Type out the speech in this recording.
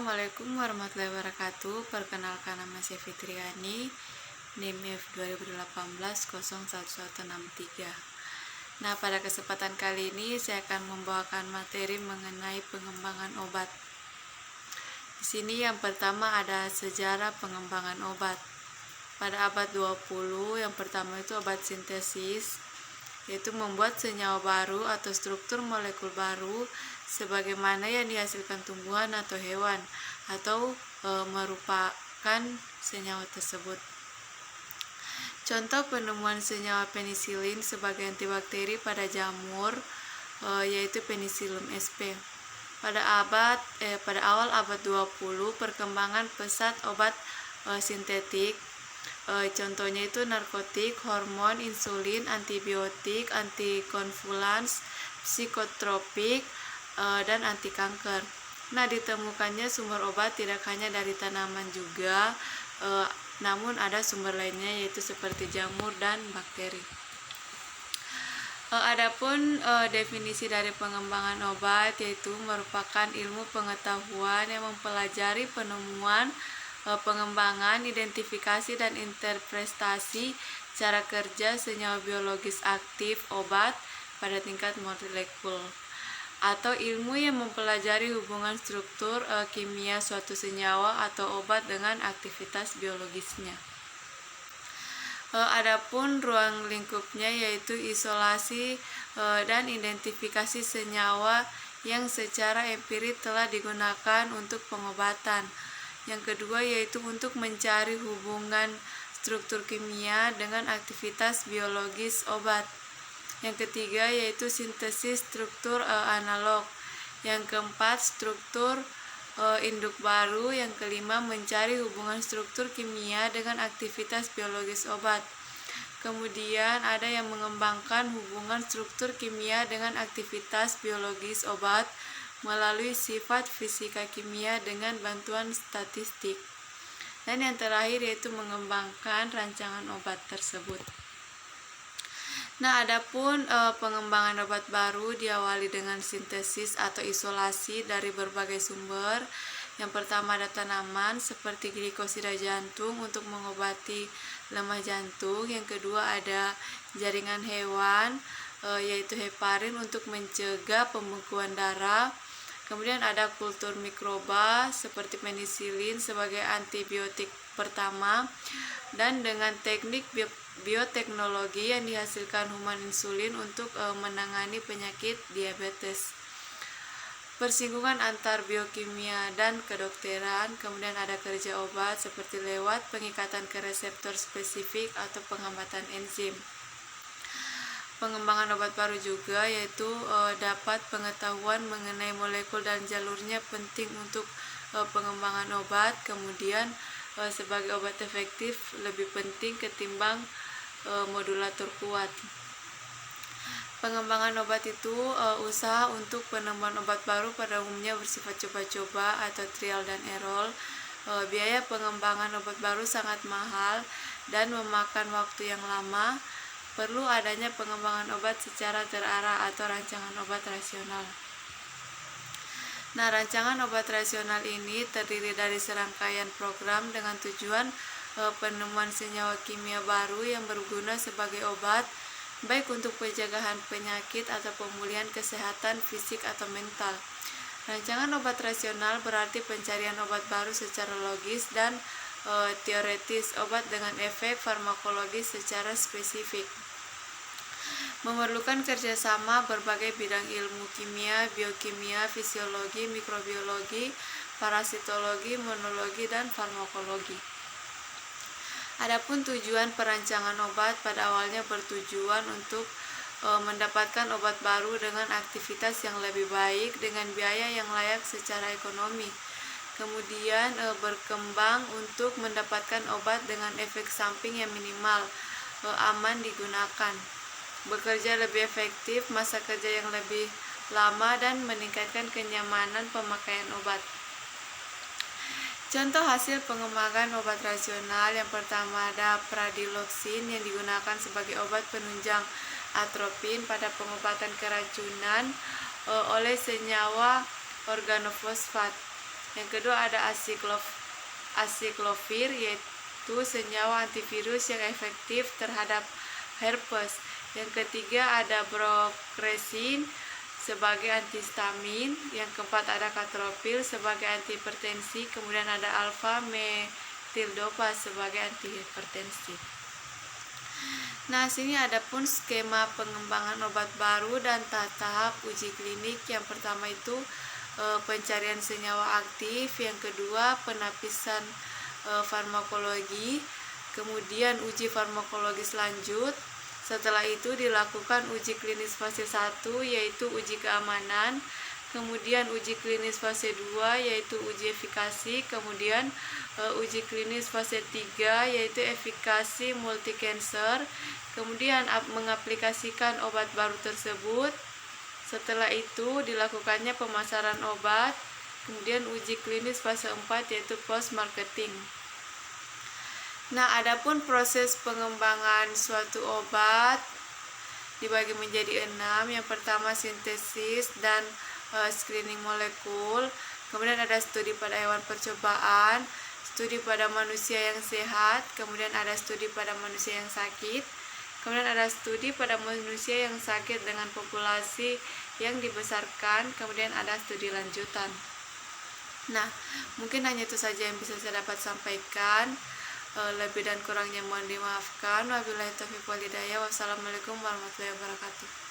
Assalamualaikum warahmatullahi wabarakatuh. Perkenalkan, nama saya Fitriani, NIM F 2018-011163. Nah, pada kesempatan kali ini saya akan membawakan materi mengenai pengembangan obat. Di sini yang pertama ada sejarah pengembangan obat. Pada abad 20, yang pertama itu obat sintesis, yaitu membuat senyawa baru atau struktur molekul baru sebagaimana yang dihasilkan tumbuhan atau hewan, atau merupakan senyawa tersebut. Contoh penemuan senyawa penisilin sebagai antibakteri pada jamur yaitu Penicillium sp. Pada awal abad 20, perkembangan pesat obat sintetik, contohnya itu narkotik, hormon, insulin, antibiotik, antikonvulans, psikotropik, dan anti kanker. Nah, ditemukannya sumber obat tidak hanya dari tanaman juga, namun ada sumber lainnya yaitu seperti jamur dan bakteri. Adapun definisi dari pengembangan obat yaitu merupakan ilmu pengetahuan yang mempelajari penemuan, pengembangan, identifikasi dan interpretasi cara kerja senyawa biologis aktif obat pada tingkat molekul, atau ilmu yang mempelajari hubungan struktur kimia suatu senyawa atau obat dengan aktivitas biologisnya. Adapun ruang lingkupnya yaitu isolasi dan identifikasi senyawa yang secara empirik telah digunakan untuk pengobatan. Yang kedua yaitu untuk mencari hubungan struktur kimia dengan aktivitas biologis obat. Yang ketiga yaitu sintesis struktur analog. Yang keempat struktur induk baru. Yang kelima mencari hubungan struktur kimia dengan aktivitas biologis obat. Kemudian ada yang mengembangkan hubungan struktur kimia dengan aktivitas biologis obat melalui sifat fisika kimia dengan bantuan statistik. Dan yang terakhir yaitu mengembangkan rancangan obat tersebut. Nah, adapun pengembangan obat baru diawali dengan sintesis atau isolasi dari berbagai sumber. Yang pertama ada tanaman seperti glikosida jantung untuk mengobati lemah jantung. Yang kedua ada jaringan hewan yaitu heparin untuk mencegah pembekuan darah. Kemudian ada kultur mikroba seperti penisilin sebagai antibiotik pertama, dan dengan teknik bioteknologi yang dihasilkan human insulin untuk menangani penyakit diabetes. Persinggungan antar biokimia dan kedokteran. Kemudian ada kerja obat seperti lewat pengikatan ke reseptor spesifik atau penghambatan enzim. Pengembangan obat baru juga yaitu dapat pengetahuan mengenai molekul dan jalurnya penting untuk pengembangan obat. Kemudian sebagai obat efektif lebih penting ketimbang modulator kuat. Pengembangan obat itu usaha untuk penemuan obat baru pada umumnya bersifat coba-coba atau trial dan error. Biaya pengembangan obat baru sangat mahal dan memakan waktu yang lama. Perlu adanya pengembangan obat secara terarah atau rancangan obat rasional. Nah, rancangan obat rasional ini terdiri dari serangkaian program dengan tujuan penemuan senyawa kimia baru yang berguna sebagai obat, baik untuk pencegahan penyakit atau pemulihan kesehatan fisik atau mental. Rancangan obat rasional berarti pencarian obat baru secara logis dan teoretis, obat dengan efek farmakologis secara spesifik. Memerlukan kerjasama berbagai bidang ilmu kimia, biokimia, fisiologi, mikrobiologi, parasitologi, imunologi, dan farmakologi. Adapun tujuan perancangan obat pada awalnya bertujuan untuk mendapatkan obat baru dengan aktivitas yang lebih baik dengan biaya yang layak secara ekonomi. Kemudian berkembang untuk mendapatkan obat dengan efek samping yang minimal, aman digunakan, bekerja lebih efektif, masa kerja yang lebih lama, dan meningkatkan kenyamanan pemakaian obat. Contoh hasil pengembangan obat rasional yang pertama ada pradiloxin yang digunakan sebagai obat penunjang atropin pada pengobatan keracunan oleh senyawa organofosfat. Yang kedua ada acyclovir, yaitu senyawa antivirus yang efektif terhadap herpes. Yang ketiga ada brocresin sebagai antihistamin. Yang keempat ada katropil sebagai antihipertensi. Kemudian ada alfa metildopa sebagai antihipertensi. Nah, sini ada pun skema pengembangan obat baru dan tahap uji klinik. Yang pertama itu pencarian senyawa aktif, yang kedua penapisan farmakologi, kemudian uji farmakologis lanjut. Setelah itu dilakukan uji klinis fase 1 yaitu uji keamanan, kemudian uji klinis fase 2 yaitu uji efikasi, kemudian uji klinis fase 3 yaitu efikasi multi cancer, kemudian mengaplikasikan obat baru tersebut. Setelah itu dilakukannya pemasaran obat, kemudian uji klinis fase 4 yaitu post marketing. Nah, adapun proses pengembangan suatu obat dibagi menjadi 6. Yang pertama sintesis dan screening molekul, kemudian ada studi pada hewan percobaan, studi pada manusia yang sehat, kemudian ada studi pada manusia yang sakit, kemudian ada studi pada manusia yang sakit dengan populasi yang dibesarkan, kemudian ada studi lanjutan. Nah, mungkin hanya itu saja yang bisa saya dapat sampaikan. Lebih dan kurangnya mohon dimaafkan. Wabillahi taufiq wal hidayah. Wassalamualaikum warahmatullahi wabarakatuh.